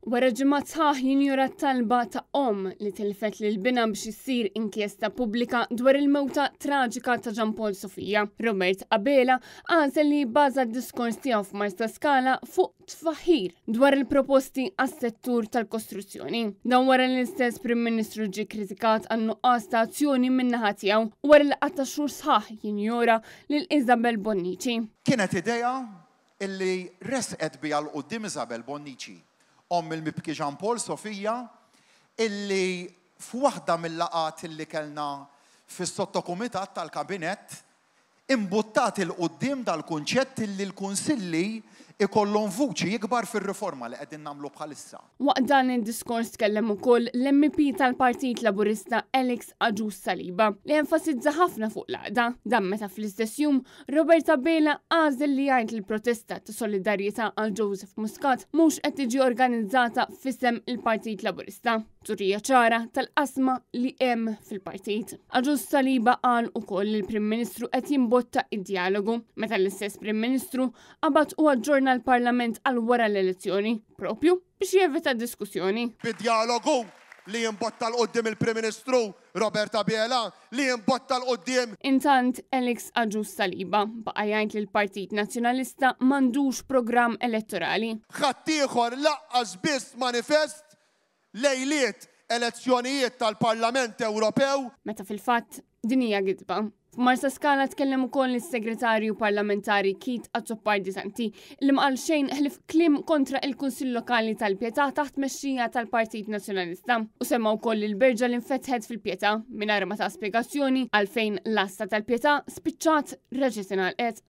Wara ġimgħat sħaħ jinjura t-talba ta' li tilfet lil bina biex issir inkjesta pubblika dwar il-mewta traġika ta' Gian Paul Sofija. Robert Abela għażel li jibbaża d-diskors tiegħu f'Marsa Skala fuq tfaħħir dwar il-proposti għas-settur tal-kostruzzjoni. Dan wara l-istess Prim Ministru ġie kritikat għan nuqqas ta' azzjoni min-naħa tiegħu wara li qatta' xhur sħaħ jinjura lil Isabel Bonnici. Kienet idea illi resqet biha l-qudiem Isabel Bonnici, il-mibki Gian Paul Sofija, illi f'waħda mill-laqat illi kellna fis-sottokumitat tal-kabinett imbuttat il-qudiem dal-kunċett illi l-kunsilli ikollhom vuċi jikbar fir-riforma li qegħdin nagħmlu bħalissa. Waqt dan id-diskors tkellem ukoll l-MP tal-Partit Laburista Alex Agius Saliba li enfasizza ħafna fuq l-għaqda. Dan meta fl-istess jum Robert Abela għażel li jgħid il-protesta ta' solidarjetà għal Joseph Muscat mhux qed tiġi organizzata f'isem il-Partit Laburista. Turija ċara tal-qasma li hemm fil-partit. Agius Saliba qal ukoll li l-Prim Ministru qed jimbotta id-dialogu meta l-istess Prim Ministru qabad u aġġorna l-Parlament għal wara l-elezzjoni propju biex jevita diskussjoni. Bid-dialogu li jimbotta l-qoddim il-Prim Ministru Robert Abela li jimbotta l-qoddim. Intant Alex Agius Saliba baqa' jgħid li l-Partit Nazzjonalista m'għandux programm elettorali. Ħadd ieħor laqqas biss manifest lejliet elezzjonijiet tal-Parlament Ewropew. Meta fil-fatt din hija gidba. F'Marsa Skala tkellem ukoll is-Segretarju Parlamentari Keith Azzopardi-Santi li mqal xejn ħlif kliem kontra il-Kunsill Lokali tal-Pjetà taħt mexxija tal-Partit Nazzjonalista u semma wkoll il-berġa li nfetħet fil-Pjetà mingħajr ma ta' spjegazzjoni għalfejn l-asta tal-Pjetà spiċċat reġgħet ingħalqet.